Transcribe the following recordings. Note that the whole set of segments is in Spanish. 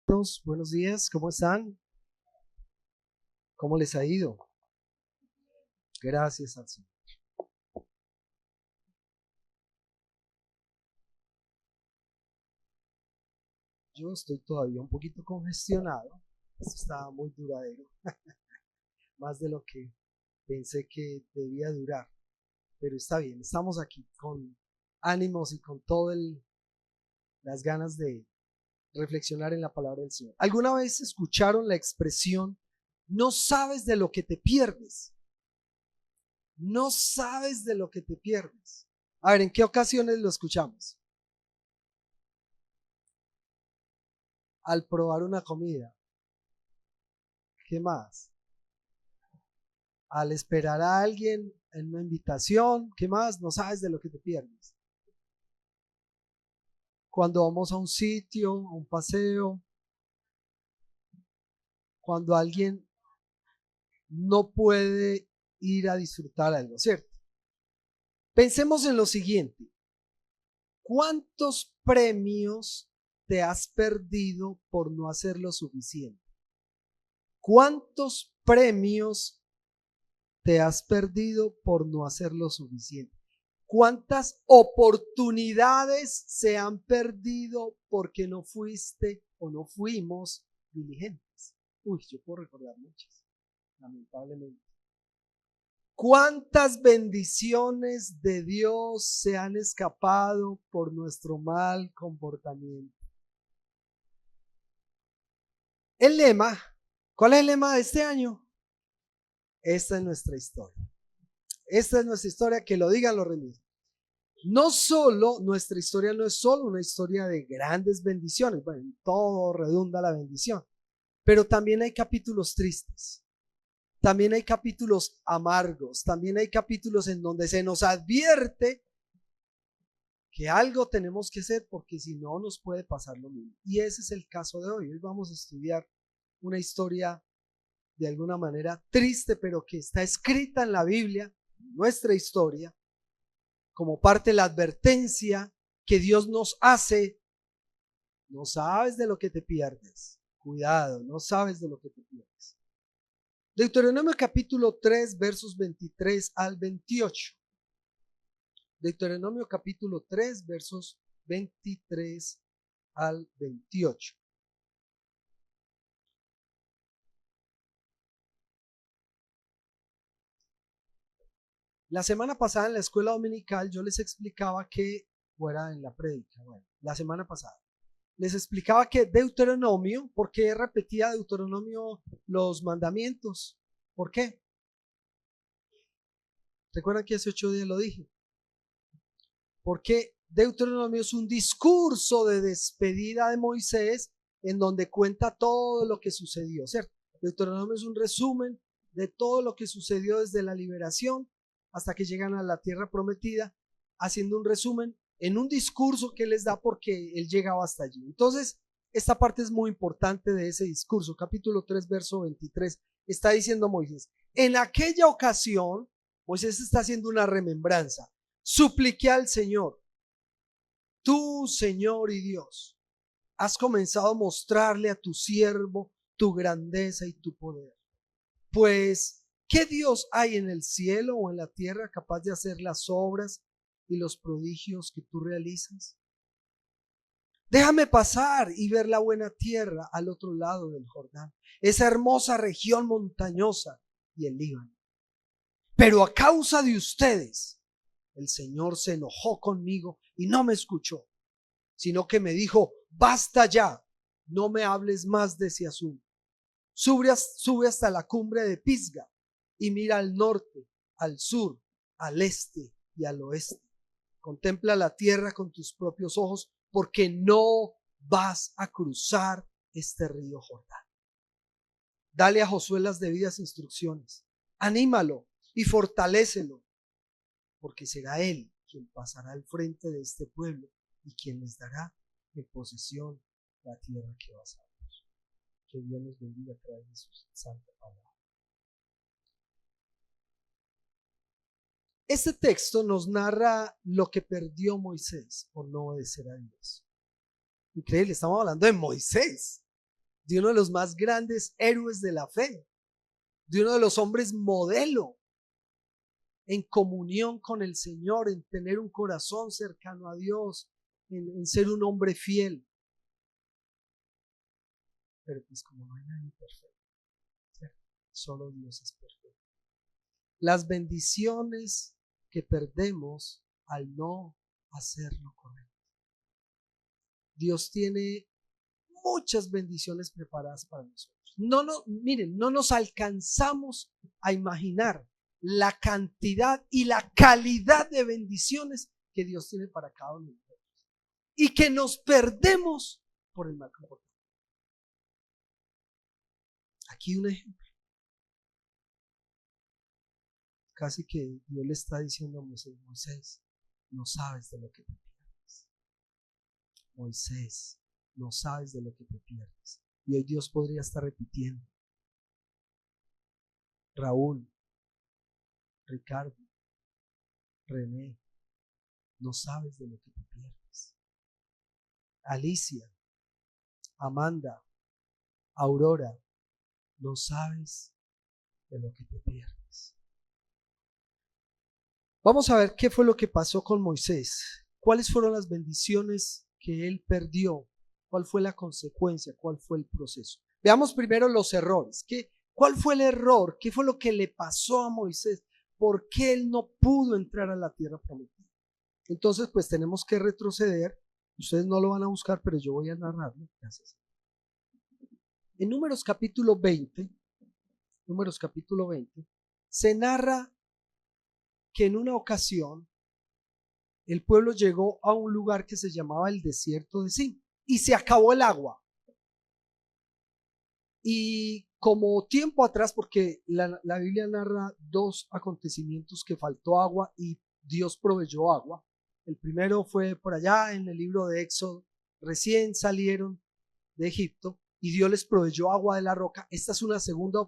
Buenos días, ¿cómo están? ¿Cómo les ha ido? Gracias al Señor. Yo estoy todavía un poquito congestionado. Esto estaba muy duradero, más de lo que pensé que debía durar. Pero está bien, estamos aquí con ánimos y con todas las ganas de reflexionar en la palabra del Señor. ¿Alguna vez escucharon la expresión, no sabes de lo que te pierdes? No sabes de lo que te pierdes. A ver, ¿en qué ocasiones lo escuchamos? Al probar una comida. ¿Qué más? Al esperar a alguien en una invitación. ¿Qué más? No sabes de lo que te pierdes. Cuando vamos a un sitio, a un paseo, cuando alguien no puede ir a disfrutar algo, ¿cierto? Pensemos en lo siguiente. ¿Cuántos premios te has perdido por no hacer lo suficiente? ¿Cuántos premios te has perdido por no hacer lo suficiente? ¿Cuántas oportunidades se han perdido porque no fuiste o no fuimos diligentes? Uy, yo puedo recordar muchas, lamentablemente. ¿Cuántas bendiciones de Dios se han escapado por nuestro mal comportamiento? El lema, ¿cuál es el lema de este año? Esta es nuestra historia. Esta es nuestra historia, que lo digan los religiosos. No solo, nuestra historia no es solo una historia de grandes bendiciones, bueno, en todo redunda la bendición, pero también hay capítulos tristes, también hay capítulos amargos, también hay capítulos en donde se nos advierte que algo tenemos que hacer porque si no nos puede pasar lo mismo. Y ese es el caso de hoy. Hoy vamos a estudiar una historia de alguna manera triste, pero que está escrita en la Biblia, nuestra historia, como parte de la advertencia que Dios nos hace. No sabes de lo que te pierdes. Cuidado, no sabes de lo que te pierdes. Deuteronomio capítulo 3, versos 23 al 28. Deuteronomio capítulo 3, versos 23 al 28. La semana pasada en la escuela dominical yo les explicaba que, fuera en la prédica, bueno, la semana pasada, les explicaba que Deuteronomio, ¿por qué repetía Deuteronomio los mandamientos? ¿Por qué? ¿Recuerdan que hace 8 días lo dije? Porque Deuteronomio es un discurso de despedida de Moisés en donde cuenta todo lo que sucedió, ¿cierto? Deuteronomio es un resumen de todo lo que sucedió desde la liberación hasta que llegan a la tierra prometida, haciendo un resumen en un discurso que les da porque él llegaba hasta allí. Entonces, esta parte es muy importante de ese discurso. Capítulo 3, verso 23, está diciendo Moisés, en aquella ocasión, Moisés está haciendo una remembranza. Supliqué al Señor, tú, Señor y Dios, has comenzado a mostrarle a tu siervo tu grandeza y tu poder. Pues, ¿qué Dios hay en el cielo o en la tierra capaz de hacer las obras y los prodigios que tú realizas? Déjame pasar y ver la buena tierra al otro lado del Jordán, esa hermosa región montañosa y el Líbano. Pero a causa de ustedes, el Señor se enojó conmigo y no me escuchó, sino que me dijo, basta ya, no me hables más de ese asunto. Sube hasta la cumbre de Pisga y mira al norte, al sur, al este y al oeste. Contempla la tierra con tus propios ojos, porque no vas a cruzar este río Jordán. Dale a Josué las debidas instrucciones, anímalo y fortalécelo, porque será él quien pasará al frente de este pueblo y quien les dará en posesión la tierra que vas a ver. Que Dios nos bendiga a través de su santa palabra. Este texto nos narra lo que perdió Moisés por no obedecer a Dios. Increíble, estamos hablando de Moisés. de uno de los más grandes héroes de la fe, de uno de los hombres modelo en comunión con el Señor, en tener un corazón cercano a Dios, en ser un hombre fiel. Pero pues como no hay nadie perfecto, ¿cierto? Solo Dios es perfecto. Las bendiciones que perdemos al no hacer lo correcto. Dios tiene muchas bendiciones preparadas para nosotros. Miren, no nos alcanzamos a imaginar la cantidad y la calidad de bendiciones que Dios tiene para cada uno de nosotros y que nos perdemos por el mal comportamiento. Aquí un ejemplo. Casi que Dios le está diciendo a Moisés, no sabes de lo que te pierdes. Moisés, no sabes de lo que te pierdes. Y hoy Dios podría estar repitiendo. Raúl, Ricardo, René, no sabes de lo que te pierdes. Alicia, Amanda, Aurora, no sabes de lo que te pierdes. Vamos a ver qué fue lo que pasó con Moisés. ¿Cuáles fueron las bendiciones que él perdió? ¿Cuál fue la consecuencia? ¿Cuál fue el proceso? Veamos primero los errores. ¿Cuál fue el error? ¿Qué fue lo que le pasó a Moisés? ¿Por qué él no pudo entrar a la tierra prometida? Entonces, pues tenemos que retroceder. Ustedes no lo van a buscar, pero yo voy a narrarlo. Gracias. En Números capítulo 20, se narra que en una ocasión el pueblo llegó a un lugar que se llamaba el desierto de Sin y se acabó el agua. Y como tiempo atrás, porque la Biblia narra dos acontecimientos que faltó agua y Dios proveyó agua. El primero fue por allá en el libro de Éxodo, recién salieron de Egipto y Dios les proveyó agua de la roca. Esta es una segunda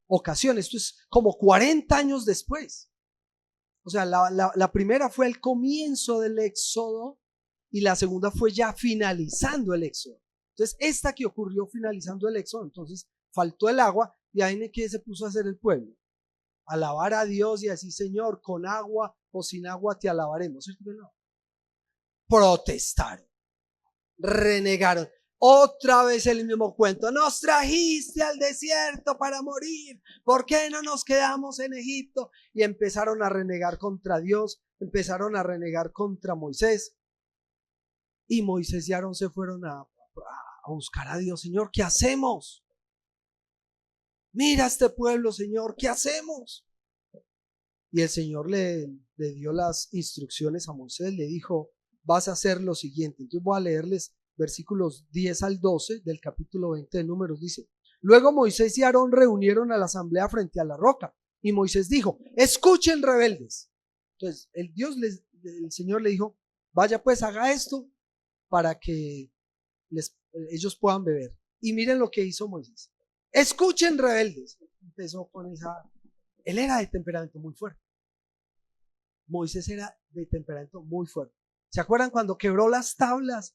ocasión, esto es como 40 años después. O sea, la primera fue el comienzo del Éxodo y la segunda fue ya finalizando el Éxodo. Entonces, esta que ocurrió finalizando el Éxodo, entonces faltó el agua y ahí en qué se puso a hacer el pueblo. Alabar a Dios y así, Señor, con agua o sin agua te alabaremos. ¿Cierto que no? Protestaron, renegaron. Otra vez el mismo cuento. Nos trajiste al desierto para morir. ¿Por qué no nos quedamos en Egipto? Y empezaron a renegar contra Dios. Empezaron a renegar contra Moisés. Y Moisés y Aarón se fueron a buscar a Dios. Señor, ¿qué hacemos? Mira este pueblo, Señor, ¿qué hacemos? Y el Señor le dio las instrucciones a Moisés. Le dijo, vas a hacer lo siguiente. Entonces voy a leerles versículos 10 al 12 del capítulo 20 de Números. Dice, luego Moisés y Aarón reunieron a la asamblea frente a la roca y Moisés dijo, escuchen rebeldes. Entonces el Señor le dijo, vaya pues, haga esto para que ellos puedan beber. Y miren lo que hizo Moisés. Escuchen rebeldes. Empezó con él era de temperamento muy fuerte. Moisés era de temperamento muy fuerte. ¿Se acuerdan cuando quebró las tablas?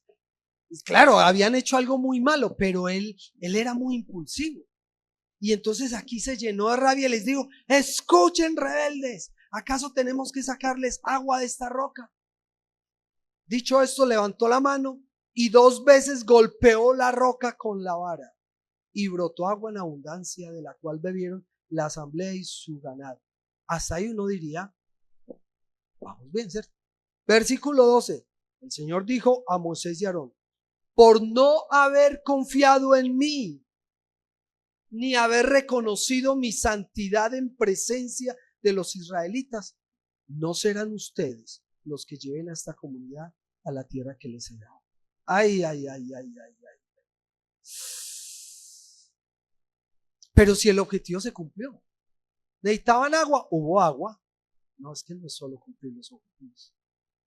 Claro, habían hecho algo muy malo, pero él era muy impulsivo. Y entonces aquí se llenó de rabia y les dijo, escuchen rebeldes, ¿acaso tenemos que sacarles agua de esta roca? Dicho esto, levantó la mano y 2 veces golpeó la roca con la vara y brotó agua en abundancia, de la cual bebieron la asamblea y su ganado. Hasta ahí uno diría, vamos bien, ¿cierto? Versículo 12, el Señor dijo a Moisés y Aarón, por no haber confiado en mí, ni haber reconocido mi santidad en presencia de los israelitas, no serán ustedes los que lleven a esta comunidad a la tierra que les he dado. Ay, ay, ay, ay, ay, ay. Pero si el objetivo se cumplió, necesitaban agua, hubo agua. No, es que no es solo cumplir los objetivos.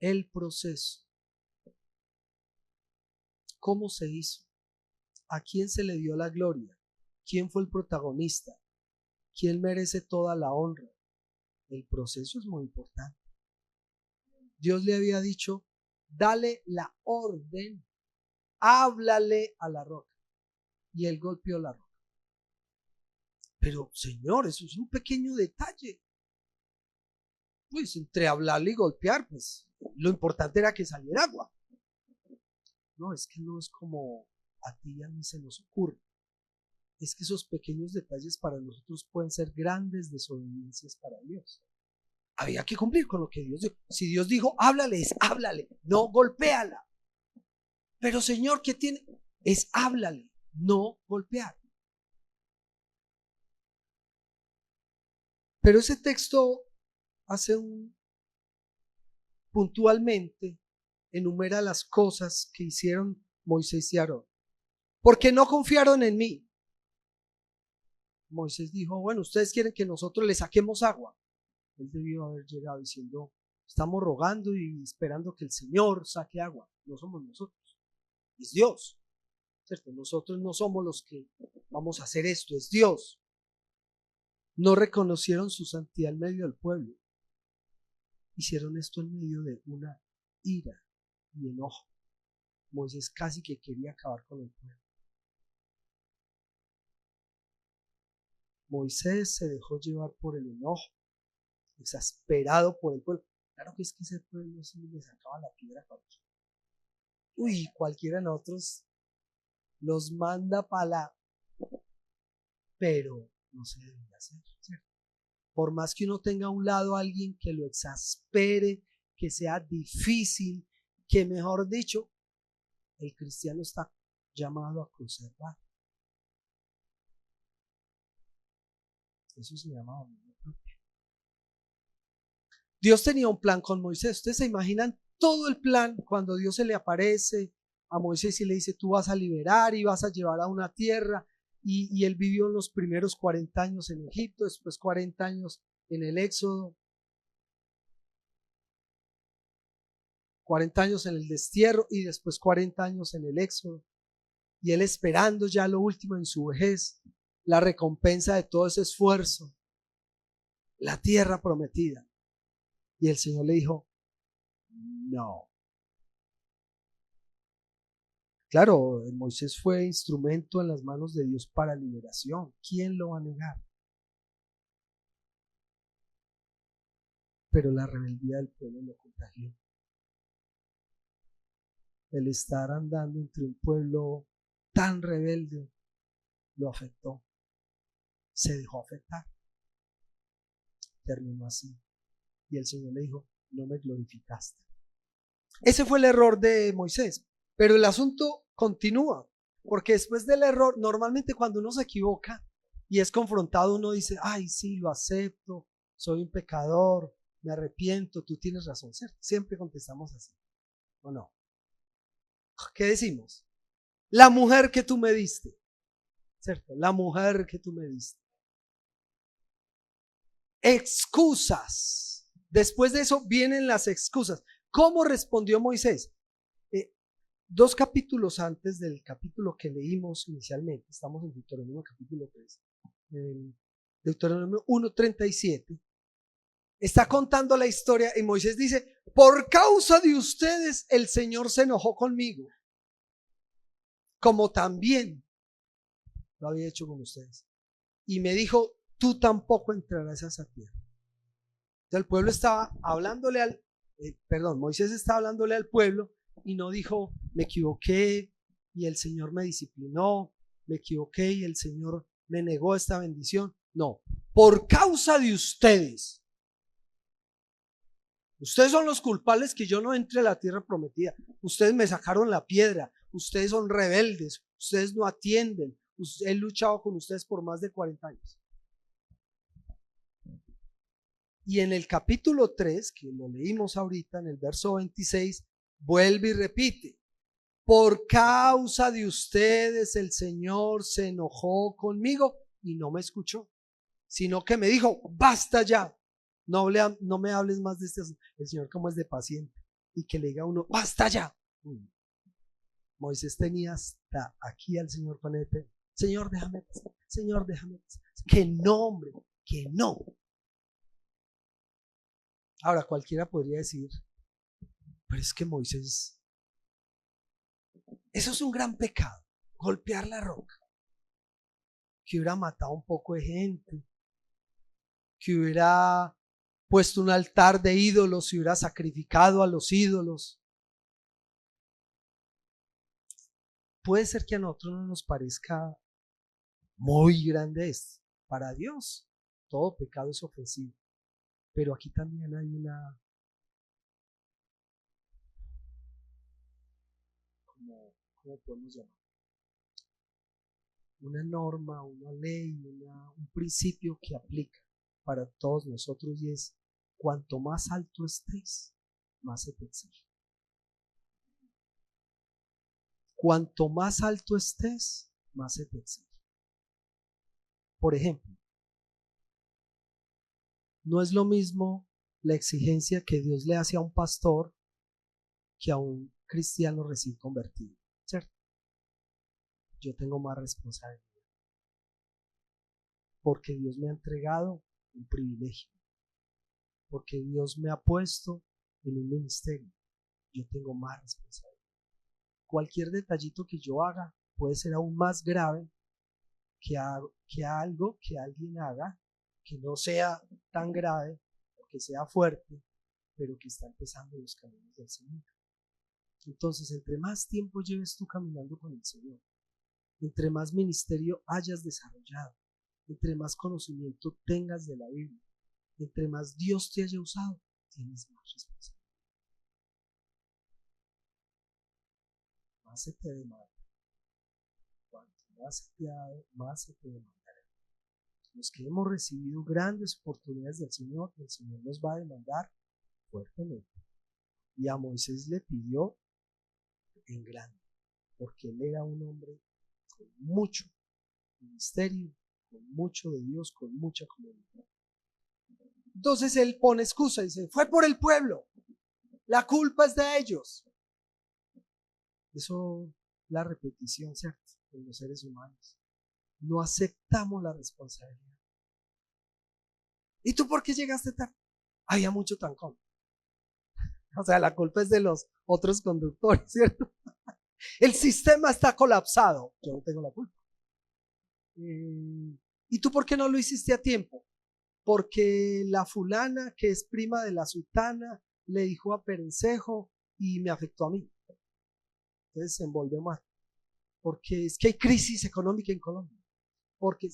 El proceso. ¿Cómo se hizo? ¿A quién se le dio la gloria? ¿Quién fue el protagonista? ¿Quién merece toda la honra? El proceso es muy importante. Dios le había dicho, dale la orden, háblale a la roca. y él golpeó la roca. Pero, Señor, eso es un pequeño detalle. Pues entre hablarle y golpear, pues lo importante era que saliera agua. No, es que no es como a ti y a mí se nos ocurre. Es que esos pequeños detalles para nosotros pueden ser grandes desobediencias para Dios. Había que cumplir con lo que Dios dijo. Si Dios dijo, háblale, es háblale, no golpéala. Pero Señor, ¿qué tiene? Es háblale, no golpear. Pero ese texto puntualmente enumera las cosas que hicieron Moisés y Aarón. Porque no confiaron en mí. Moisés dijo, bueno, ustedes quieren que nosotros les saquemos agua. Él debió haber llegado diciendo, estamos rogando y esperando que el Señor saque agua. No somos nosotros, es Dios, ¿cierto? Nosotros no somos los que vamos a hacer esto, es Dios. No reconocieron su santidad en medio del pueblo. Hicieron esto en medio de una ira y enojo. Moisés casi que quería acabar con el pueblo. Moisés se dejó llevar por el enojo, exasperado por el pueblo. Claro que es que ese pueblo sí le sacaba la piedra a cualquiera. Uy, cualquiera de nosotros los manda para la... Pero no se debe hacer, ¿cierto? Por más que uno tenga a un lado a alguien que lo exaspere, que sea difícil, que mejor dicho, el cristiano está llamado a conservar. Eso se llama dominio propio. Dios tenía un plan con Moisés. Ustedes se imaginan todo el plan cuando Dios se le aparece a Moisés y le dice, tú vas a liberar y vas a llevar a una tierra. Y él vivió los primeros 40 años en Egipto, después 40 años en el Éxodo, 40 años en el destierro y después 40 años en el Éxodo. Y él esperando ya lo último en su vejez, la recompensa de todo ese esfuerzo, la tierra prometida. Y el Señor le dijo, no. Claro, Moisés fue instrumento en las manos de Dios para liberación. ¿Quién lo va a negar? Pero la rebeldía del pueblo lo contagió. El estar andando entre un pueblo tan rebelde lo afectó. Se dejó afectar. Terminó así. Y el Señor le dijo, no me glorificaste. Ese fue el error de Moisés. Pero el asunto continúa. Porque después del error, normalmente cuando uno se equivoca y es confrontado, uno dice, ay, sí, lo acepto, soy un pecador, me arrepiento, tú tienes razón, ¿cierto? Siempre contestamos así, ¿o no? ¿Qué decimos? La mujer que tú me diste, ¿cierto? La mujer que tú me diste. Excusas. Después de eso vienen las excusas. ¿Cómo respondió Moisés? 2 capítulos antes del capítulo que leímos inicialmente, estamos en Deuteronomio capítulo 3, en Deuteronomio 1:37, está contando la historia y Moisés dice, por causa de ustedes el Señor se enojó conmigo, como también lo había hecho con ustedes. Y me dijo, tú tampoco entrarás a esa tierra. Entonces el pueblo estaba hablándole Moisés estaba hablándole al pueblo y no dijo, me equivoqué y el Señor me disciplinó, me equivoqué y el Señor me negó esta bendición. No, por causa de ustedes. Ustedes son los culpables que yo no entre a la tierra prometida. Ustedes me sacaron la piedra, ustedes son rebeldes, ustedes no atienden. He luchado con ustedes por más de 40 años. Y en el capítulo 3, que lo leímos ahorita, en el verso 26, vuelve y repite, por causa de ustedes el Señor se enojó conmigo y no me escuchó, sino que me dijo, basta ya, no me hables más de este asunto. El Señor como es de paciente y que le diga a uno, basta ya. Moisés tenía hasta aquí al Señor panete, Señor déjame pasar, Señor déjame pasar, que no hombre, que no. Ahora cualquiera podría decir, pero es que Moisés, eso es un gran pecado, golpear la roca. que hubiera matado un poco de gente, que hubiera puesto un altar de ídolos y hubiera sacrificado a los ídolos. Puede ser que a nosotros no nos parezca muy grande esto. Para Dios, todo pecado es ofensivo. Pero aquí también hay ¿cómo podemos llamar? Una norma, una ley, un principio que aplica para todos nosotros, y es: cuanto más alto estés, más se te exige. Cuanto más alto estés, más se te exige. Por ejemplo, no es lo mismo la exigencia que Dios le hace a un pastor que a un cristiano recién convertido, ¿cierto? Yo tengo más responsabilidad porque Dios me ha entregado un privilegio, porque Dios me ha puesto en un ministerio. Yo tengo más responsabilidad. Cualquier detallito que yo haga puede ser aún más grave que algo que alguien haga que no sea tan grave o que sea fuerte, pero que está empezando los caminos del Señor. Entonces, entre más tiempo lleves tú caminando con el Señor, entre más ministerio hayas desarrollado, entre más conocimiento tengas de la Biblia, entre más Dios te haya usado, tienes más responsabilidad. Más se te demanda. Cuanto más se te ha dado, más se te demandará. Los que hemos recibido grandes oportunidades del Señor, el Señor nos va a demandar fuertemente. Y a Moisés le pidió en grande, porque él era un hombre con mucho ministerio, con mucho de Dios, con mucha comunidad. Entonces él pone excusa, dice: fue por el pueblo, la culpa es de ellos. Eso, la repetición, ¿cierto? En los seres humanos. No aceptamos la responsabilidad. ¿Y tú por qué llegaste tarde? Había mucho trancón. O sea, la culpa es de los otros conductores, ¿cierto? El sistema está colapsado. Yo no tengo la culpa. ¿Y tú por qué no lo hiciste a tiempo? Porque la fulana, que es prima de la sultana, le dijo a Perencejo y me afectó a mí. Entonces se envolvió más. Porque es que hay crisis económica en Colombia. Porque,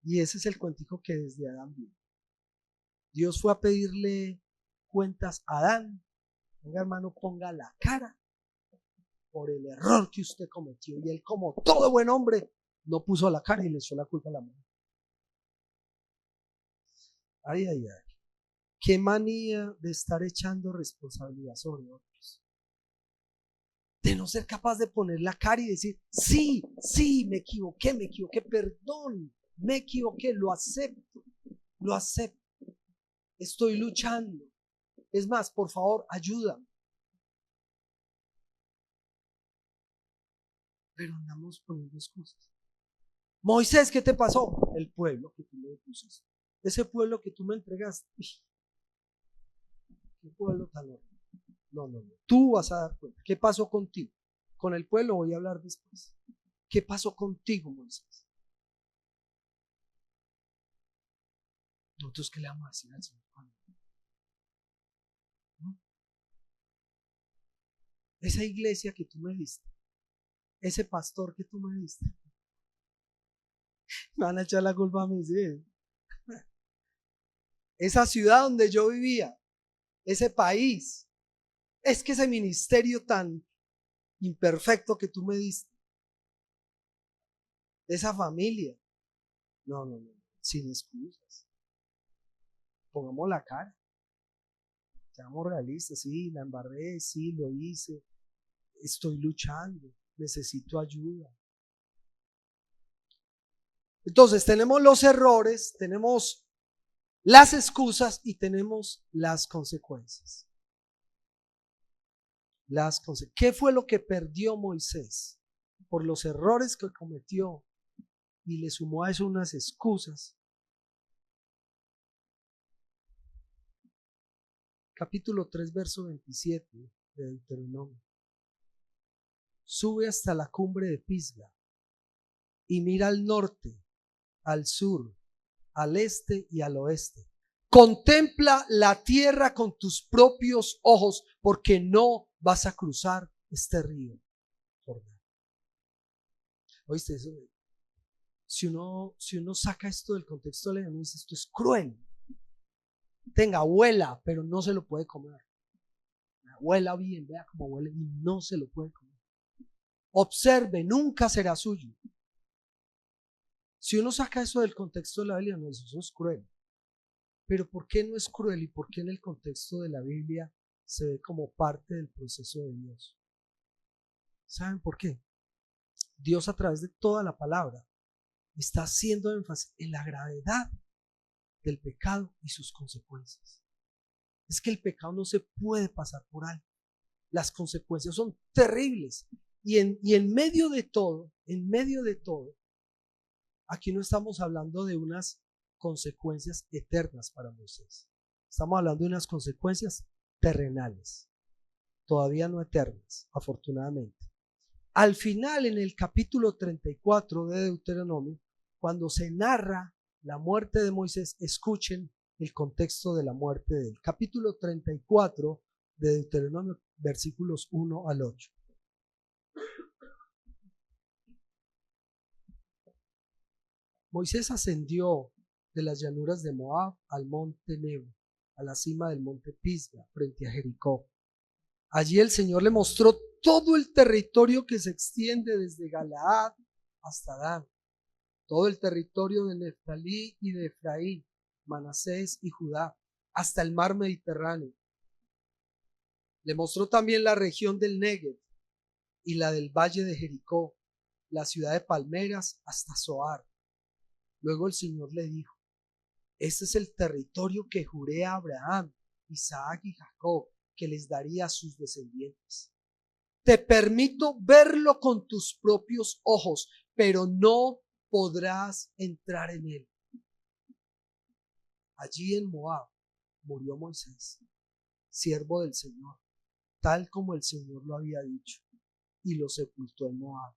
y ese es el cuentico que desde Adán vino. Dios fue a pedirle cuentas a Adán. Venga, hermano, ponga la cara por el error que usted cometió. Y él, como todo buen hombre, no puso la cara y le echó la culpa a la mujer. Ay, ay, ay. Qué manía de estar echando responsabilidad sobre otros. De no ser capaz de poner la cara y decir: sí, sí, me equivoqué, perdón, me equivoqué, lo acepto, estoy luchando. Es más, por favor, ayúdame. Pero andamos poniendo excusas. Moisés, ¿qué te pasó? El pueblo que tú me pusiste. Ese pueblo que tú me entregaste. Qué pueblo tan horrible. No. Tú vas a dar cuenta. ¿Qué pasó contigo? Con el pueblo voy a hablar después. ¿Qué pasó contigo, Moisés? Nosotros, ¿qué le vamos a decir al Señor? ¿No? Esa iglesia que tú me diste, ese pastor que tú me diste, me van a echar la culpa a mí, ¿sí? Esa ciudad donde yo vivía, ese país, es que ese ministerio tan imperfecto que tú me diste, esa familia. No, sin excusas. Pongamos la cara, seamos realistas. Sí, la embarré, sí, lo hice, estoy luchando, necesito ayuda. Entonces tenemos los errores, tenemos las excusas y tenemos las consecuencias. ¿Qué fue lo que perdió Moisés por los errores que cometió y le sumó a eso unas excusas? Capítulo 3, verso 27 de Deuteronomio. sube hasta la cumbre de Pisga y mira al norte, al sur, al este y al oeste. Contempla la tierra con tus propios ojos, porque no vas a cruzar este río. ¿Oíste eso? Si uno saca esto del contexto de la Biblia, dice, esto es cruel. Tenga, huela, pero no se lo puede comer. Huela bien, vea cómo huele y no se lo puede comer. Observe, nunca será suyo. Si uno saca eso del contexto de la Biblia, no dice, eso es cruel. Pero ¿por qué no es cruel y por qué en el contexto de la Biblia se ve como parte del proceso de Dios? ¿Saben por qué? Dios, a través de toda la palabra, está haciendo énfasis en la gravedad del pecado y sus consecuencias. Es que el pecado no se puede pasar por alto. Las consecuencias son terribles. Y en medio de todo, aquí no estamos hablando de unas consecuencias eternas para Moisés. Estamos hablando de unas consecuencias terrenales, todavía no eternas, afortunadamente. Al final, en el capítulo 34 de Deuteronomio, cuando se narra la muerte de Moisés, escuchen el contexto de la muerte de él. Capítulo 34 de Deuteronomio, versículos 1 al 8. Moisés ascendió de las llanuras de Moab al monte Nebo, a la cima del monte Pisga, frente a Jericó. Allí el Señor le mostró todo el territorio que se extiende desde Galaad hasta Dan, todo el territorio de Neftalí y de Efraín, Manasés y Judá, hasta el mar Mediterráneo. Le mostró también la región del Negev y la del valle de Jericó, la ciudad de palmeras hasta Zoar. Luego el Señor le dijo, este es el territorio que juré a Abraham, Isaac y Jacob, que les daría a sus descendientes. Te permito verlo con tus propios ojos, pero no podrás entrar en él. Allí en Moab murió Moisés, siervo del Señor, tal como el Señor lo había dicho, y lo sepultó en Moab,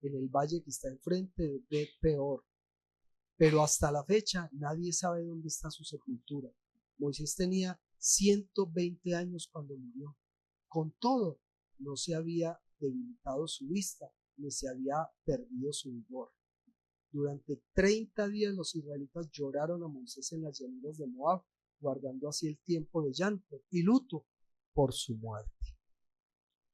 en el valle que está enfrente de Bet Peor. Pero hasta la fecha nadie sabe dónde está su sepultura. Moisés tenía 120 años cuando murió. Con todo, no se había debilitado su vista, ni se había perdido su vigor. Durante 30 días los israelitas lloraron a Moisés en las llanuras de Moab, guardando así el tiempo de llanto y luto por su muerte.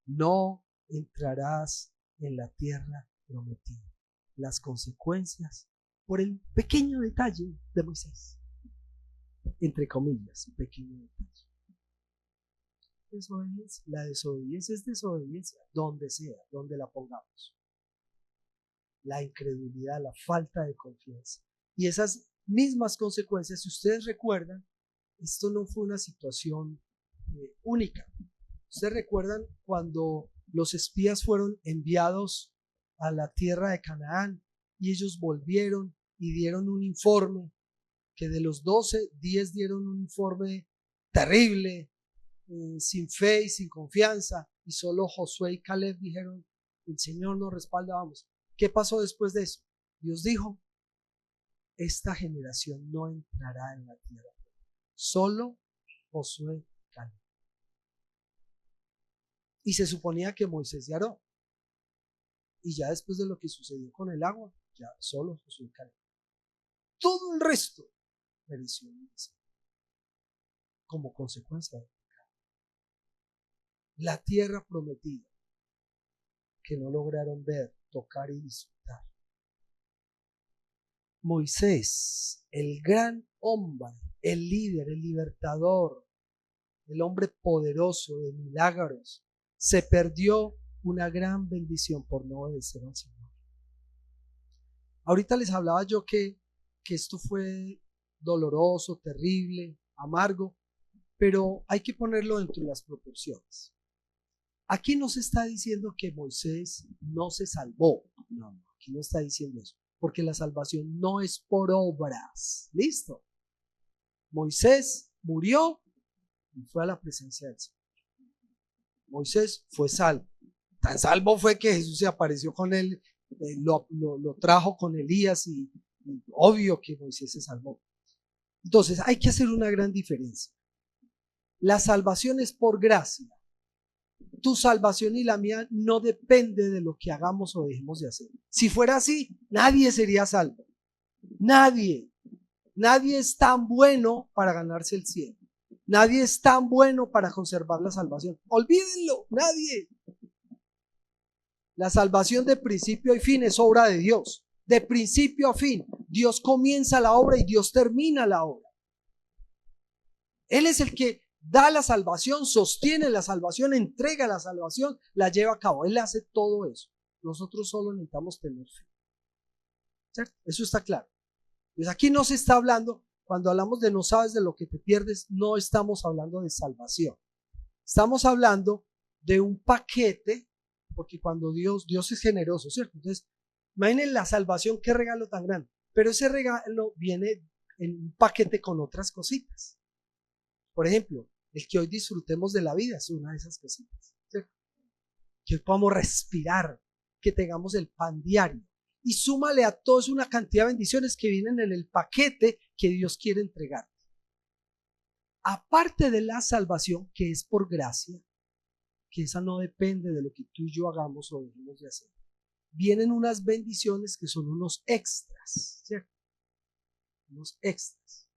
No entrarás en la tierra prometida. Las consecuencias por el pequeño detalle de Moisés, entre comillas, pequeño detalle. Desobediencia. La desobediencia es desobediencia, donde sea, donde la pongamos. La incredulidad, la falta de confianza. Y esas mismas consecuencias, si ustedes recuerdan, esto no fue una situación única. Ustedes recuerdan cuando los espías fueron enviados a la tierra de Canaán y ellos volvieron y dieron un informe, que de los 12, 10 dieron un informe terrible, sin fe y sin confianza, y solo Josué y Caleb dijeron, el Señor nos respalda, vamos. ¿Qué pasó después de eso? Dios dijo, esta generación no entrará en la tierra, solo Josué y Caleb. Y se suponía que Moisés y Aarón, y ya después de lo que sucedió con el agua, ya solo Josué y Caleb. Todo el resto pereció como consecuencia del pecado. La tierra prometida que no lograron ver, tocar y disfrutar. Moisés, el gran hombre, el líder, el libertador, el hombre poderoso de milagros, se perdió una gran bendición por no obedecer al Señor. Ahorita les hablaba yo que esto fue doloroso, terrible, amargo, pero hay que ponerlo dentro de las proporciones. Aquí no se está diciendo que Moisés no se salvó. No, aquí no está diciendo eso, porque la salvación no es por obras. ¿Listo? Moisés murió y fue a la presencia del Señor. Moisés fue salvo. Tan salvo fue que Jesús se apareció con él, lo trajo con Elías y obvio que Moisés se salvó. Entonces hay que hacer una gran diferencia. La salvación es por gracia. Tu salvación y la mía no depende de lo que hagamos o dejemos de hacer. Si fuera así, nadie sería salvo. Nadie. Nadie es tan bueno para ganarse el cielo. Nadie es tan bueno para conservar la salvación. Olvídenlo, nadie. La salvación de principio a fin es obra de Dios. De principio a fin. Dios comienza la obra y Dios termina la obra. Él es el que da la salvación, sostiene la salvación, entrega la salvación, la lleva a cabo. Él hace todo eso. Nosotros solo necesitamos tener fe. ¿Cierto? Eso está claro. Pues aquí no se está hablando, cuando hablamos de no sabes de lo que te pierdes, no estamos hablando de salvación. Estamos hablando de un paquete, porque cuando Dios es generoso, ¿cierto? Entonces, imaginen la salvación, qué regalo tan grande. Pero ese regalo viene en un paquete con otras cositas. Por ejemplo, el que hoy disfrutemos de la vida es una de esas cositas, ¿cierto? Que podamos respirar, que tengamos el pan diario. Y súmale a todos una cantidad de bendiciones que vienen en el paquete que Dios quiere entregar. Aparte de la salvación, que es por gracia, que esa no depende de lo que tú y yo hagamos o dejemos de hacer, vienen unas bendiciones que son unos extras, ¿cierto? Unos extras.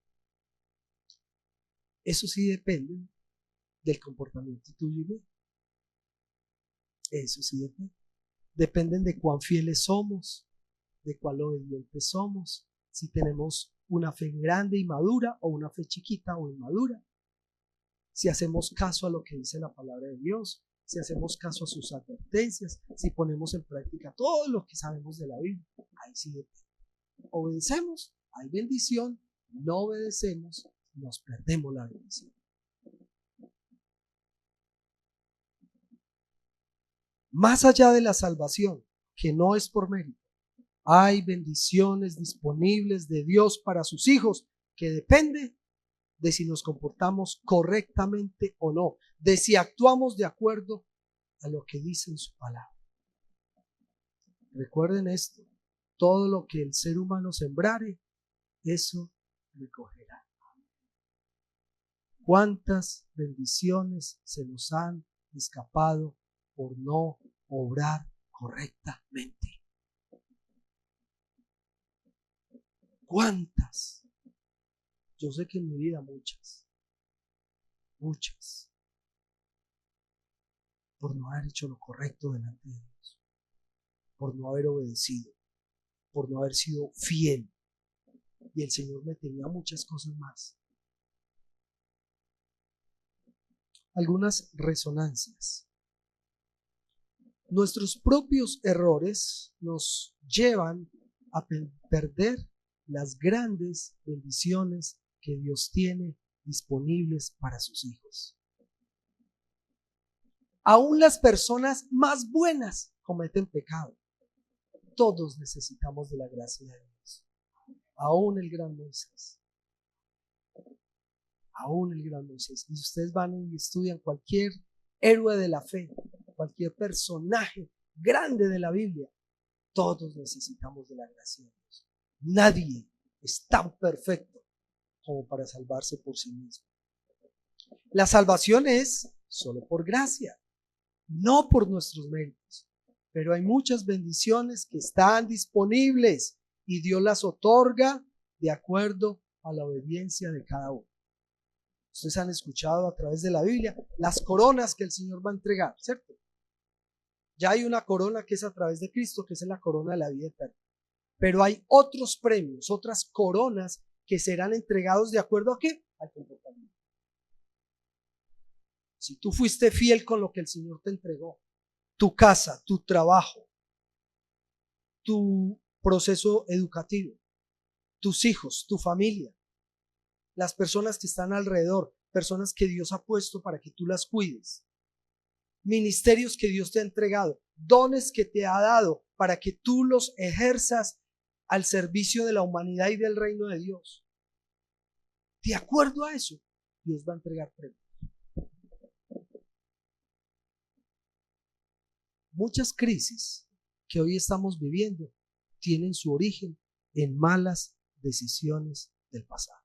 Eso sí depende del comportamiento tuyo y mío. Eso sí depende. Dependen de cuán fieles somos, de cuán obedientes somos, si tenemos una fe grande y madura o una fe chiquita o inmadura, si hacemos caso a lo que dice la palabra de Dios, si hacemos caso a sus advertencias, si ponemos en práctica todo lo que sabemos de la Biblia. Ahí sí depende. Obedecemos, hay bendición; no obedecemos, nos perdemos la bendición. Más allá de la salvación, que no es por mérito, hay bendiciones disponibles de Dios para sus hijos, que depende de si nos comportamos correctamente o no, de si actuamos de acuerdo a lo que dice en su palabra. Recuerden esto: todo lo que el ser humano sembrare, eso recogerá. ¿Cuántas bendiciones se nos han escapado por no obrar correctamente? ¿Cuántas? Yo sé que en mi vida muchas, por no haber hecho lo correcto delante de Dios, por no haber obedecido, por no haber sido fiel. Y el Señor me tenía muchas cosas más. Algunas resonancias. Nuestros propios errores nos llevan a perder las grandes bendiciones que Dios tiene disponibles para sus hijos. Aún las personas más buenas cometen pecado. Todos necesitamos de la gracia de Dios. Aún el gran Moisés. Aún el gran Moisés. Y ustedes van y estudian cualquier héroe de la fe, cualquier personaje grande de la Biblia, todos necesitamos de la gracia de Dios. Nadie es tan perfecto como para salvarse por sí mismo. La salvación es solo por gracia, no por nuestros méritos, pero hay muchas bendiciones que están disponibles y Dios las otorga de acuerdo a la obediencia de cada uno. Ustedes han escuchado a través de la Biblia las coronas que el Señor va a entregar, ¿cierto? Ya hay una corona que es a través de Cristo, que es la corona de la vida eterna. Pero hay otros premios, otras coronas que serán entregados de acuerdo a ¿qué? Al comportamiento. Si tú fuiste fiel con lo que el Señor te entregó, tu casa, tu trabajo, tu proceso educativo, tus hijos, tu familia, las personas que están alrededor, personas que Dios ha puesto para que tú las cuides, ministerios que Dios te ha entregado, dones que te ha dado para que tú los ejerzas al servicio de la humanidad y del reino de Dios. De acuerdo a eso, Dios va a entregar premios. Muchas crisis que hoy estamos viviendo tienen su origen en malas decisiones del pasado.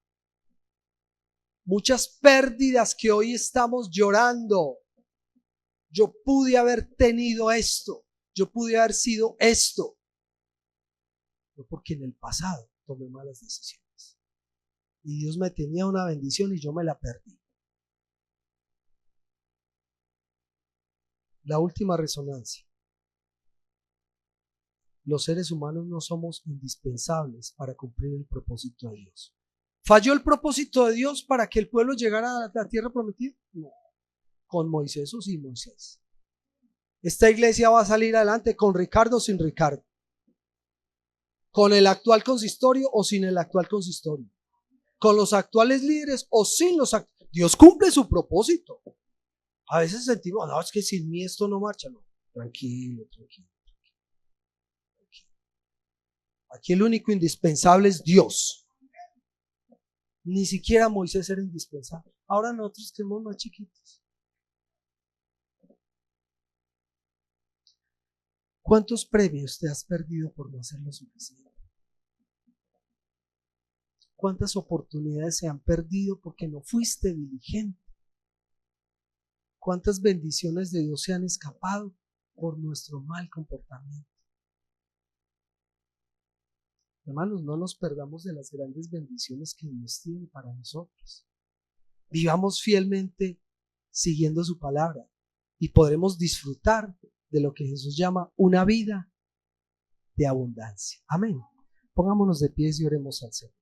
Muchas pérdidas que hoy estamos llorando. Yo pude haber tenido esto, yo pude haber sido esto, no porque en el pasado tomé malas decisiones y Dios me tenía una bendición y yo me la perdí. La última resonancia. Los seres humanos no somos indispensables para cumplir el propósito de Dios. ¿Falló el propósito de Dios para que el pueblo llegara a la tierra prometida? No. Con Moisés o sin Moisés. Esta iglesia va a salir adelante con Ricardo o sin Ricardo. Con el actual consistorio o sin el actual consistorio. Con los actuales líderes o sin los actuales. Dios cumple su propósito. A veces sentimos, no, es que sin mí esto no marcha. No, tranquilo. Aquí el único indispensable es Dios. Ni siquiera Moisés era indispensable. Ahora nosotros que somos más chiquitos. ¿Cuántos premios te has perdido por no hacer lo suficiente? ¿Cuántas oportunidades se han perdido porque no fuiste diligente? ¿Cuántas bendiciones de Dios se han escapado por nuestro mal comportamiento? Hermanos, no nos perdamos de las grandes bendiciones que Dios tiene para nosotros. Vivamos fielmente siguiendo su palabra y podremos disfrutar de lo que Jesús llama una vida de abundancia. Amén. Pongámonos de pies y oremos al Señor.